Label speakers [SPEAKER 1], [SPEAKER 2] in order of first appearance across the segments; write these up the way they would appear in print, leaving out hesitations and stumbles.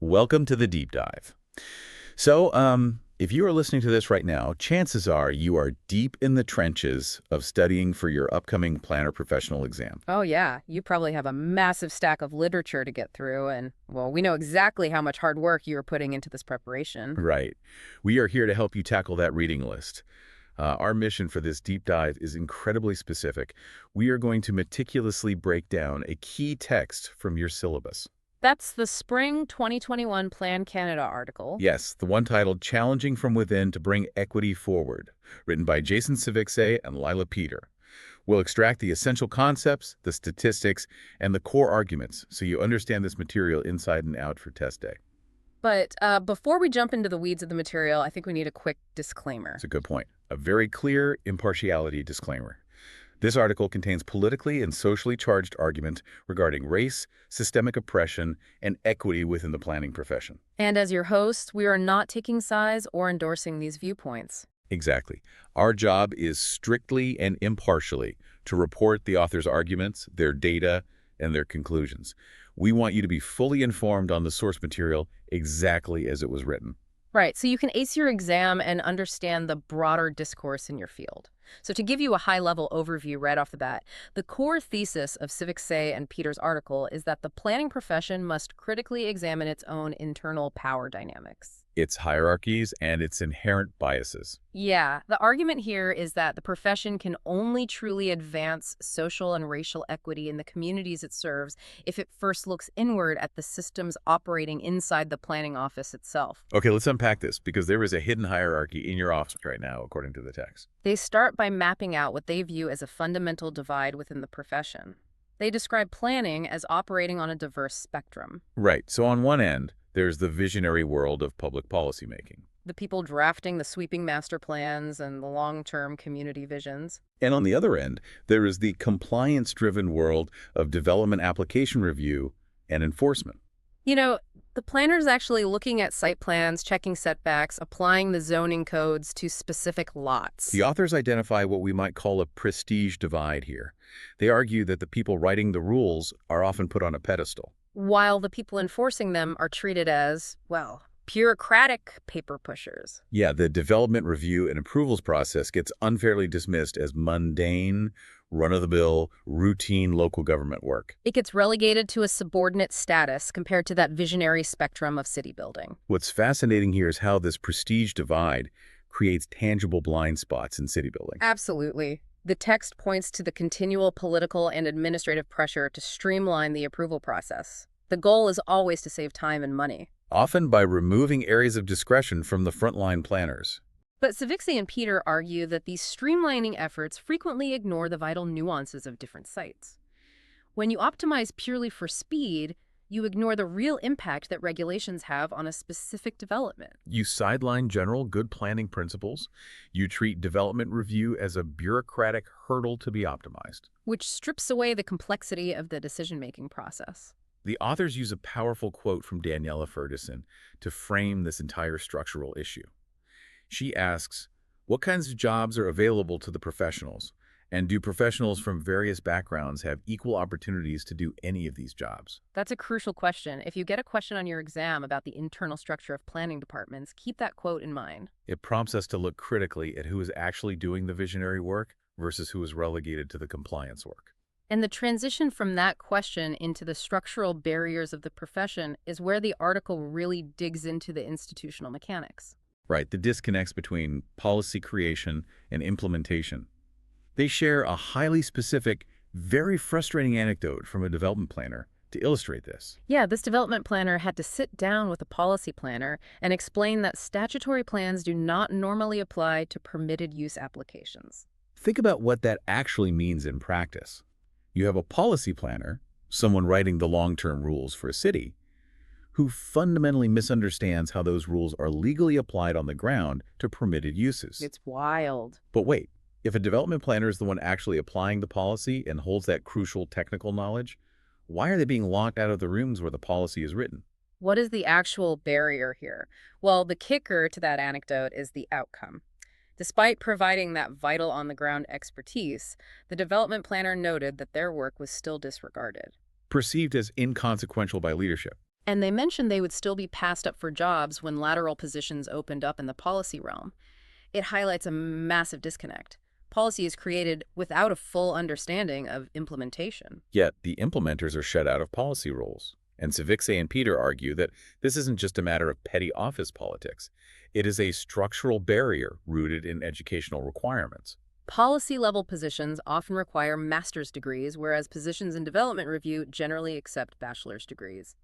[SPEAKER 1] Welcome to the deep dive. So, if you are listening to this right now, chances are you are deep in the trenches of studying for your upcoming planner professional exam.
[SPEAKER 2] Oh, yeah. You probably have a massive stack of literature to get through, and, well, we know exactly how much hard work you are putting into this preparation.
[SPEAKER 1] Right. We are here to help you tackle that reading list. Our mission for this deep dive is incredibly specific. We are going to meticulously break down a key text from your syllabus.
[SPEAKER 2] That's the Spring 2021 Plan Canada article.
[SPEAKER 1] Yes, the one titled Challenging from Within to Bring Equity Forward, written by Jason Civixe and Lila Peter. We'll extract the essential concepts, the statistics, and the core arguments so you understand this material inside and out for test day.
[SPEAKER 2] But before we jump into the weeds of the material, I think we need a quick disclaimer.
[SPEAKER 1] It's a good point. A very clear impartiality disclaimer. This article contains politically and socially charged argument regarding race, systemic oppression, and equity within the planning profession.
[SPEAKER 2] And as your host, we are not taking sides or endorsing these viewpoints.
[SPEAKER 1] Exactly. Our job is strictly and impartially to report the author's arguments, their data, and their conclusions. We want you to be fully informed on the source material exactly as it was written.
[SPEAKER 2] Right, so you can ace your exam and understand the broader discourse in your field. So to give you a high-level overview right off the bat, the core thesis of Civixe and Peter's article is that the planning profession must critically examine its own internal power dynamics.
[SPEAKER 1] Its hierarchies and its inherent biases.
[SPEAKER 2] Yeah, the argument here is that the profession can only truly advance social and racial equity in the communities it serves if it first looks inward at the systems operating inside the planning office itself.
[SPEAKER 1] Okay, let's unpack this because there is a hidden hierarchy in your office right now, according to the text.
[SPEAKER 2] They start by mapping out what they view as a fundamental divide within the profession. They describe planning as operating on a diverse spectrum.
[SPEAKER 1] Right, so on one end, there's the visionary world of public policymaking.
[SPEAKER 2] The people drafting the sweeping master plans and the long-term community visions.
[SPEAKER 1] And on the other end, there is the compliance-driven world of development application review and enforcement.
[SPEAKER 2] You know, the planner's actually looking at site plans, checking setbacks, applying the zoning codes to specific lots.
[SPEAKER 1] The authors identify what we might call a prestige divide here. They argue that the people writing the rules are often put on a pedestal,
[SPEAKER 2] while the people enforcing them are treated as, well, bureaucratic paper pushers.
[SPEAKER 1] Yeah, the development review and approvals process gets unfairly dismissed as mundane, run-of-the-mill, routine local government work.
[SPEAKER 2] It gets relegated to a subordinate status compared to that visionary spectrum of city building.
[SPEAKER 1] What's fascinating here is how this prestige divide creates tangible blind spots in city building.
[SPEAKER 2] Absolutely. The text points to the continual political and administrative pressure to streamline the approval process. The goal is always to save time and money.
[SPEAKER 1] Often by removing areas of discretion from the frontline planners.
[SPEAKER 2] But Civixe and Peter argue that these streamlining efforts frequently ignore the vital nuances of different sites. When you optimize purely for speed, you ignore the real impact that regulations have on a specific development.
[SPEAKER 1] You sideline general good planning principles. You treat development review as a bureaucratic hurdle to be optimized,
[SPEAKER 2] which strips away the complexity of the decision-making process.
[SPEAKER 1] The authors use a powerful quote from Daniela Ferguson to frame this entire structural issue. She asks, what kinds of jobs are available to the professionals? And do professionals from various backgrounds have equal opportunities to do any of these jobs?
[SPEAKER 2] That's a crucial question. If you get a question on your exam about the internal structure of planning departments, keep that quote in mind.
[SPEAKER 1] It prompts us to look critically at who is actually doing the visionary work versus who is relegated to the compliance work.
[SPEAKER 2] And the transition from that question into the structural barriers of the profession is where the article really digs into the institutional mechanics.
[SPEAKER 1] Right, the disconnects between policy creation and implementation. They share a highly specific, very frustrating anecdote from a development planner to illustrate this.
[SPEAKER 2] Yeah, this development planner had to sit down with a policy planner and explain that statutory plans do not normally apply to permitted use applications.
[SPEAKER 1] Think about what that actually means in practice. You have a policy planner, someone writing the long-term rules for a city, who fundamentally misunderstands how those rules are legally applied on the ground to permitted uses.
[SPEAKER 2] It's wild.
[SPEAKER 1] But wait, if a development planner is the one actually applying the policy and holds that crucial technical knowledge, why are they being locked out of the rooms where the policy is written?
[SPEAKER 2] What is the actual barrier here? Well, the kicker to that anecdote is the outcome. Despite providing that vital on-the-ground expertise, the development planner noted that their work was still disregarded.
[SPEAKER 1] Perceived as inconsequential by leadership.
[SPEAKER 2] And they mentioned they would still be passed up for jobs when lateral positions opened up in the policy realm. It highlights a massive disconnect. Policy is created without a full understanding of implementation.
[SPEAKER 1] Yet, the implementers are shut out of policy roles. And Civixe and Peter argue that this isn't just a matter of petty office politics. It is a structural barrier rooted in educational requirements.
[SPEAKER 2] Policy-level positions often require master's degrees, whereas positions in development review generally accept bachelor's degrees.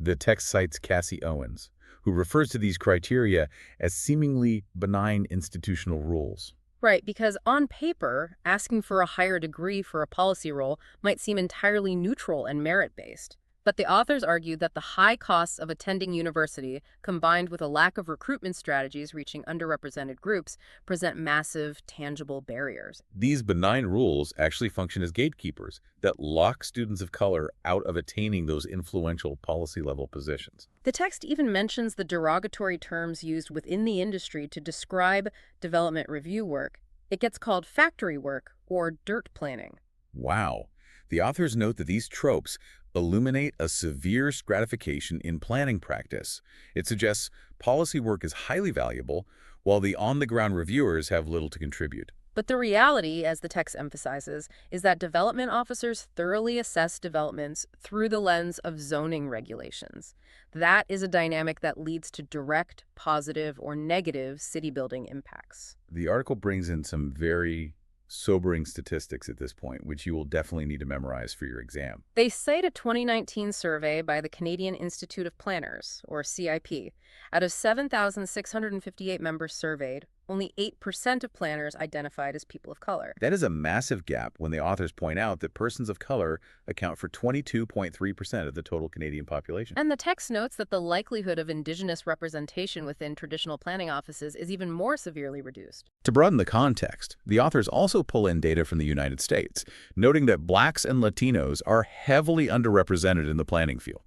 [SPEAKER 1] The text cites Cassie Owens, who refers to these criteria as seemingly benign institutional rules.
[SPEAKER 2] Right, because on paper, asking for a higher degree for a policy role might seem entirely neutral and merit-based. But the authors argue that the high costs of attending university, combined with a lack of recruitment strategies reaching underrepresented groups, present massive, tangible barriers.
[SPEAKER 1] These benign rules actually function as gatekeepers that lock students of color out of attaining those influential policy-level positions.
[SPEAKER 2] The text even mentions the derogatory terms used within the industry to describe development review work. It gets called factory work or dirt planning.
[SPEAKER 1] Wow. The authors note that these tropes illuminate a severe stratification in planning practice. It suggests policy work is highly valuable, while the on-the-ground reviewers have little to contribute.
[SPEAKER 2] But the reality, as the text emphasizes, is that development officers thoroughly assess developments through the lens of zoning regulations. That is a dynamic that leads to direct, positive, or negative city-building impacts.
[SPEAKER 1] The article brings in some very sobering statistics at this point, which you will definitely need to memorize for your exam.
[SPEAKER 2] They cite a 2019 survey by the Canadian Institute of Planners, or CIP. Out of 7,658 members surveyed, only 8% of planners identified as people of color.
[SPEAKER 1] That is a massive gap when the authors point out that persons of color account for 22.3% of the total Canadian population.
[SPEAKER 2] And the text notes that the likelihood of Indigenous representation within traditional planning offices is even more severely reduced.
[SPEAKER 1] To broaden the context, the authors also pull in data from the United States, noting that Blacks and Latinos are heavily underrepresented in the planning field.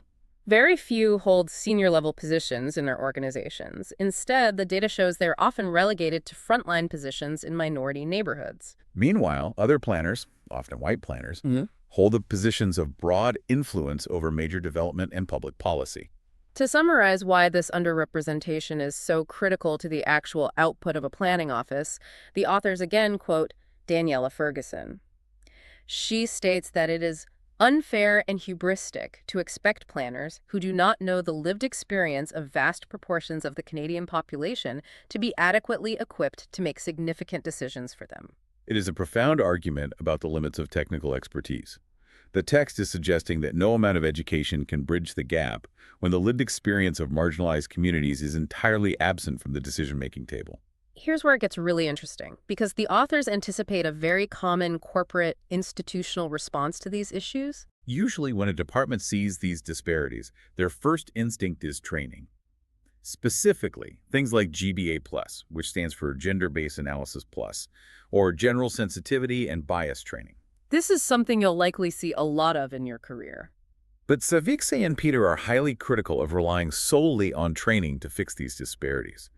[SPEAKER 2] Very few hold senior-level positions in their organizations. Instead, the data shows they're often relegated to frontline positions in minority neighborhoods.
[SPEAKER 1] Meanwhile, other planners, often white planners, hold the positions of broad influence over major development and public policy.
[SPEAKER 2] To summarize why this underrepresentation is so critical to the actual output of a planning office, the authors again quote Daniela Ferguson. She states that it is unfair and hubristic to expect planners who do not know the lived experience of vast proportions of the Canadian population to be adequately equipped to make significant decisions for them.
[SPEAKER 1] It is a profound argument about the limits of technical expertise. The text is suggesting that no amount of education can bridge the gap when the lived experience of marginalized communities is entirely absent from the decision-making table.
[SPEAKER 2] Here's where it gets really interesting, because the authors anticipate a very common corporate institutional response to these issues.
[SPEAKER 1] Usually when a department sees these disparities, their first instinct is training. Specifically, things like GBA+, which stands for Gender-Based Analysis Plus, or General Sensitivity and Bias Training.
[SPEAKER 2] This is something you'll likely see a lot of in your career.
[SPEAKER 1] But Civixe and Peter are highly critical of relying solely on training to fix these disparities.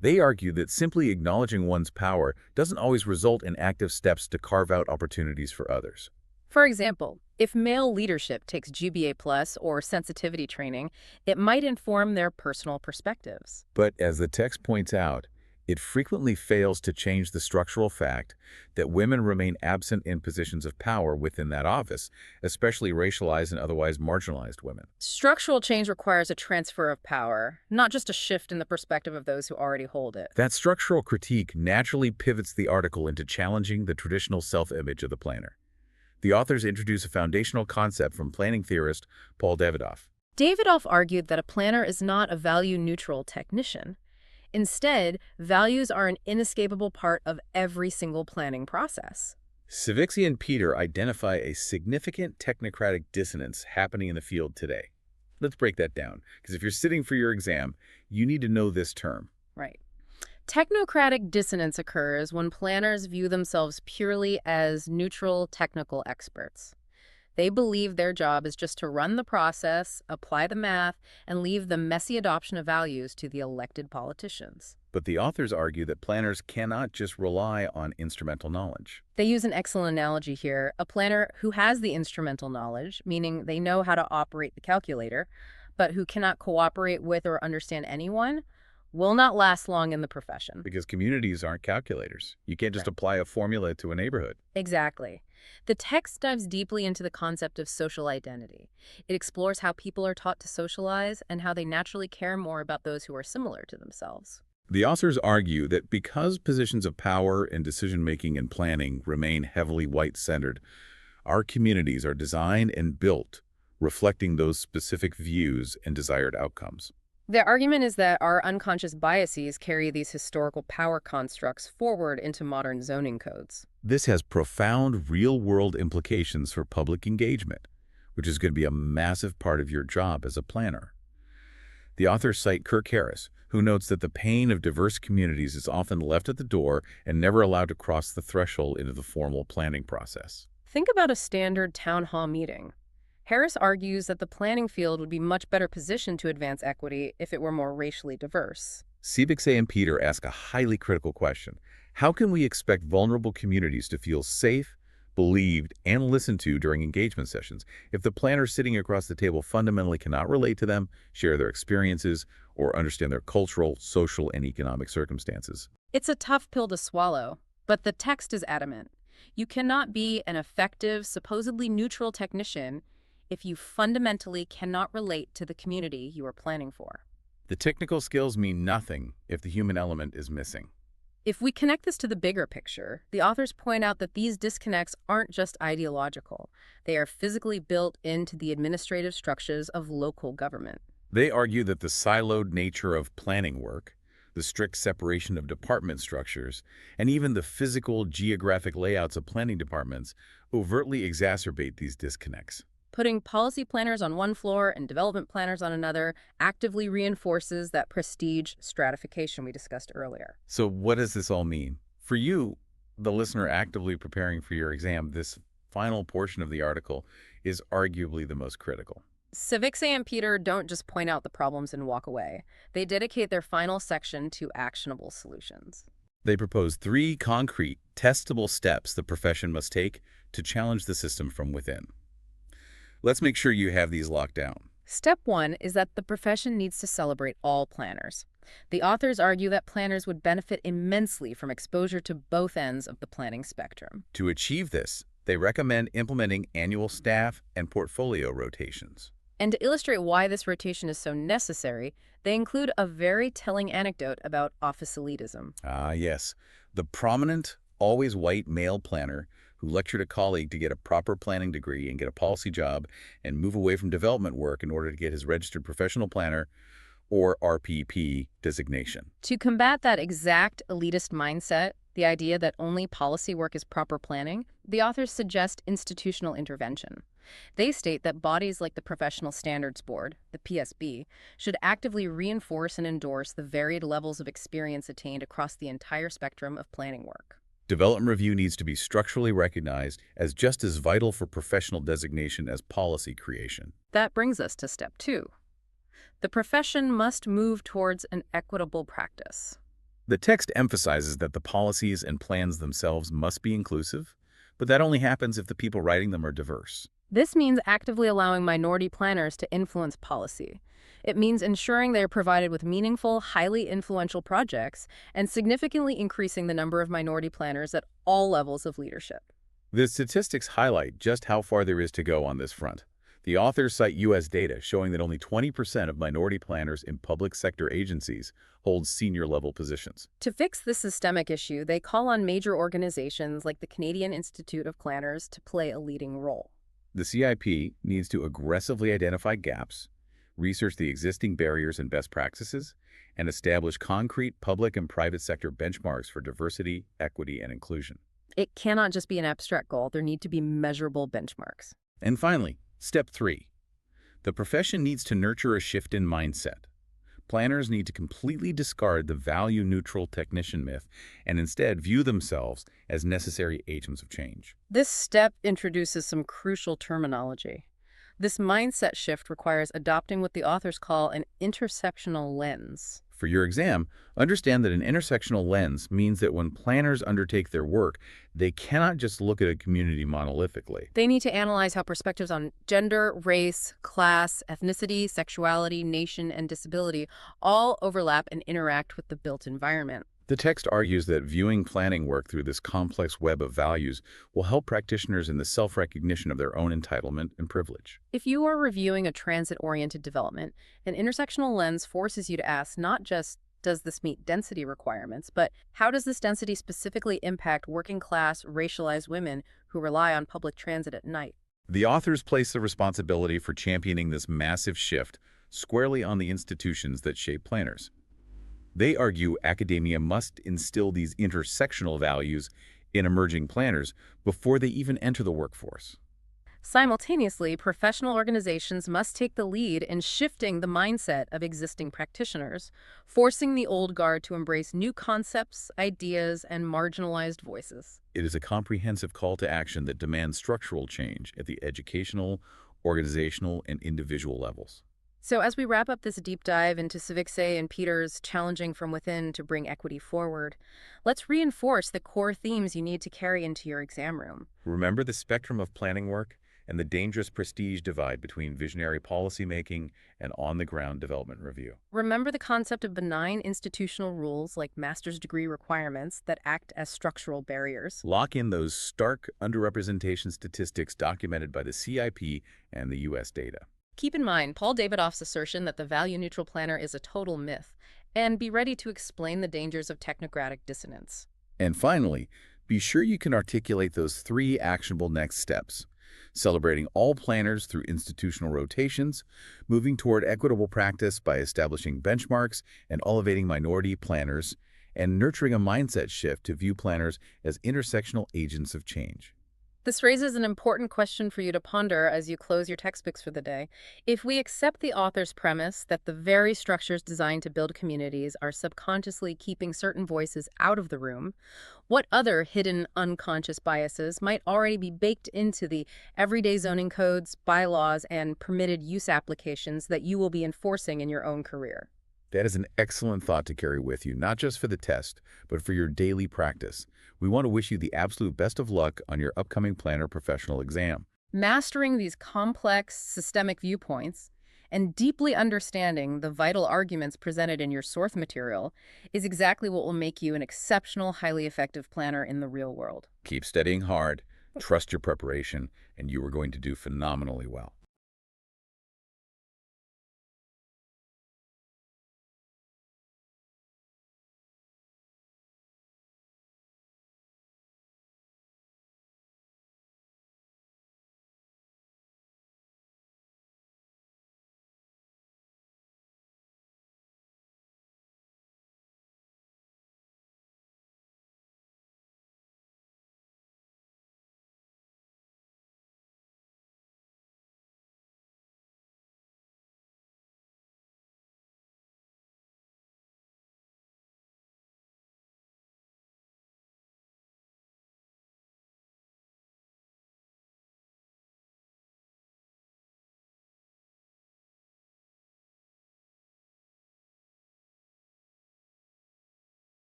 [SPEAKER 1] They argue that simply acknowledging one's power doesn't always result in active steps to carve out opportunities for others.
[SPEAKER 2] For example, if male leadership takes GBA Plus or sensitivity training, it might inform their personal perspectives.
[SPEAKER 1] But as the text points out, it frequently fails to change the structural fact that women remain absent in positions of power within that office, especially racialized and otherwise marginalized women.
[SPEAKER 2] Structural change requires a transfer of power, not just a shift in the perspective of those who already hold it.
[SPEAKER 1] That structural critique naturally pivots the article into challenging the traditional self-image of the planner. The authors introduce a foundational concept from planning theorist Paul Davidoff.
[SPEAKER 2] Davidoff argued that a planner is not a value-neutral technician. Instead, values are an inescapable part of every single planning process.
[SPEAKER 1] Civixe and Peter identify a significant technocratic dissonance happening in the field today. Let's break that down, because if you're sitting for your exam, you need to know this term.
[SPEAKER 2] Right. Technocratic dissonance occurs when planners view themselves purely as neutral technical experts. They believe their job is just to run the process, apply the math, and leave the messy adoption of values to the elected politicians.
[SPEAKER 1] But the authors argue that planners cannot just rely on instrumental knowledge.
[SPEAKER 2] They use an excellent analogy here. A planner who has the instrumental knowledge, meaning they know how to operate the calculator, but who cannot cooperate with or understand anyone will not last long in the profession.
[SPEAKER 1] Because communities aren't calculators. You can't just
[SPEAKER 2] Right.
[SPEAKER 1] apply a formula to a neighborhood.
[SPEAKER 2] Exactly. The text dives deeply into the concept of social identity. It explores how people are taught to socialize and how they naturally care more about those who are similar to themselves.
[SPEAKER 1] The authors argue that because positions of power and decision-making and planning remain heavily white-centered, our communities are designed and built reflecting those specific views and desired outcomes.
[SPEAKER 2] The argument is that our unconscious biases carry these historical power constructs forward into modern zoning codes.
[SPEAKER 1] This has profound real-world implications for public engagement, which is going to be a massive part of your job as a planner. The authors cite Kirk Harris, who notes that the pain of diverse communities is often left at the door and never allowed to cross the threshold into the formal planning process.
[SPEAKER 2] Think about a standard town hall meeting. Harris argues that the planning field would be much better positioned to advance equity if it were more racially diverse.
[SPEAKER 1] Sibikse and Peter ask a highly critical question. How can we expect vulnerable communities to feel safe, believed, and listened to during engagement sessions if the planners sitting across the table fundamentally cannot relate to them, share their experiences, or understand their cultural, social, and economic circumstances?
[SPEAKER 2] It's a tough pill to swallow, but the text is adamant. You cannot be an effective, supposedly neutral technician if you fundamentally cannot relate to the community you are planning for.
[SPEAKER 1] The technical skills mean nothing if the human element is missing.
[SPEAKER 2] If we connect this to the bigger picture, the authors point out that these disconnects aren't just ideological. They are physically built into the administrative structures of local government.
[SPEAKER 1] They argue that the siloed nature of planning work, the strict separation of department structures, and even the physical geographic layouts of planning departments overtly exacerbate these disconnects.
[SPEAKER 2] Putting policy planners on one floor and development planners on another actively reinforces that prestige stratification we discussed earlier.
[SPEAKER 1] So what does this all mean? For you, the listener actively preparing for your exam, this final portion of the article is arguably the most critical.
[SPEAKER 2] Civicse and Peter don't just point out the problems and walk away. They dedicate their final section to actionable solutions.
[SPEAKER 1] They propose 3 concrete, testable steps the profession must take to challenge the system from within. Let's make sure you have these locked down.
[SPEAKER 2] Step 1 is that the profession needs to celebrate all planners. The authors argue that planners would benefit immensely from exposure to both ends of the planning spectrum.
[SPEAKER 1] To achieve this, they recommend implementing annual staff and portfolio rotations.
[SPEAKER 2] And to illustrate why this rotation is so necessary, they include a very telling anecdote about office elitism.
[SPEAKER 1] Ah, yes. The prominent, always white male planner who lectured a colleague to get a proper planning degree and get a policy job and move away from development work in order to get his registered professional planner or RPP designation.
[SPEAKER 2] To combat that exact elitist mindset, the idea that only policy work is proper planning, the authors suggest institutional intervention. They state that bodies like the Professional Standards Board, the PSB, should actively reinforce and endorse the varied levels of experience attained across the entire spectrum of planning work.
[SPEAKER 1] Development review needs to be structurally recognized as just as vital for professional designation as policy creation.
[SPEAKER 2] That brings us to step 2. The profession must move towards an equitable practice.
[SPEAKER 1] The text emphasizes that the policies and plans themselves must be inclusive, but that only happens if the people writing them are diverse.
[SPEAKER 2] This means actively allowing minority planners to influence policy. It means ensuring they are provided with meaningful, highly influential projects and significantly increasing the number of minority planners at all levels of leadership.
[SPEAKER 1] The statistics highlight just how far there is to go on this front. The authors cite U.S. data showing that only 20% of minority planners in public sector agencies hold senior-level positions.
[SPEAKER 2] To fix this systemic issue, they call on major organizations like the Canadian Institute of Planners to play a leading role.
[SPEAKER 1] The CIP needs to aggressively identify gaps, research the existing barriers and best practices, and establish concrete public and private sector benchmarks for diversity, equity, and inclusion.
[SPEAKER 2] It cannot just be an abstract goal. There need to be measurable benchmarks.
[SPEAKER 1] And finally, step 3. The profession needs to nurture a shift in mindset. Planners need to completely discard the value-neutral technician myth and instead view themselves as necessary agents of change.
[SPEAKER 2] This step introduces some crucial terminology. This mindset shift requires adopting what the authors call an intersectional lens.
[SPEAKER 1] For your exam, understand that an intersectional lens means that when planners undertake their work, they cannot just look at a community monolithically.
[SPEAKER 2] They need to analyze how perspectives on gender, race, class, ethnicity, sexuality, nation, and disability all overlap and interact with the built environment.
[SPEAKER 1] The text argues that viewing planning work through this complex web of values will help practitioners in the self-recognition of their own entitlement and privilege.
[SPEAKER 2] If you are reviewing a transit-oriented development, an intersectional lens forces you to ask not just, does this meet density requirements, but how does this density specifically impact working-class, racialized women who rely on public transit at night?
[SPEAKER 1] The authors place the responsibility for championing this massive shift squarely on the institutions that shape planners. They argue academia must instill these intersectional values in emerging planners before they even enter the workforce.
[SPEAKER 2] Simultaneously, professional organizations must take the lead in shifting the mindset of existing practitioners, forcing the old guard to embrace new concepts, ideas, and marginalized voices.
[SPEAKER 1] It is a comprehensive call to action that demands structural change at the educational, organizational, and individual levels.
[SPEAKER 2] So as we wrap up this deep dive into Civicsay and Peter's challenging from within to bring equity forward, let's reinforce the core themes you need to carry into your exam room.
[SPEAKER 1] Remember the spectrum of planning work and the dangerous prestige divide between visionary policymaking and on-the-ground development review.
[SPEAKER 2] Remember the concept of benign institutional rules like master's degree requirements that act as structural barriers.
[SPEAKER 1] Lock in those stark underrepresentation statistics documented by the CIP and the U.S. data.
[SPEAKER 2] Keep in mind Paul Davidoff's assertion that the value-neutral planner is a total myth, and be ready to explain the dangers of technocratic dissonance.
[SPEAKER 1] And finally, be sure you can articulate those 3 actionable next steps: celebrating all planners through institutional rotations, moving toward equitable practice by establishing benchmarks and elevating minority planners, and nurturing a mindset shift to view planners as intersectional agents of change.
[SPEAKER 2] This raises an important question for you to ponder as you close your textbooks for the day. If we accept the author's premise that the very structures designed to build communities are subconsciously keeping certain voices out of the room, what other hidden unconscious biases might already be baked into the everyday zoning codes, bylaws, and permitted use applications that you will be enforcing in your own career?
[SPEAKER 1] That is an excellent thought to carry with you, not just for the test, but for your daily practice. We want to wish you the absolute best of luck on your upcoming planner professional exam.
[SPEAKER 2] Mastering these complex, systemic viewpoints and deeply understanding the vital arguments presented in your source material is exactly what will make you an exceptional, highly effective planner in the real world.
[SPEAKER 1] Keep studying hard, trust your preparation, and you are going to do phenomenally well.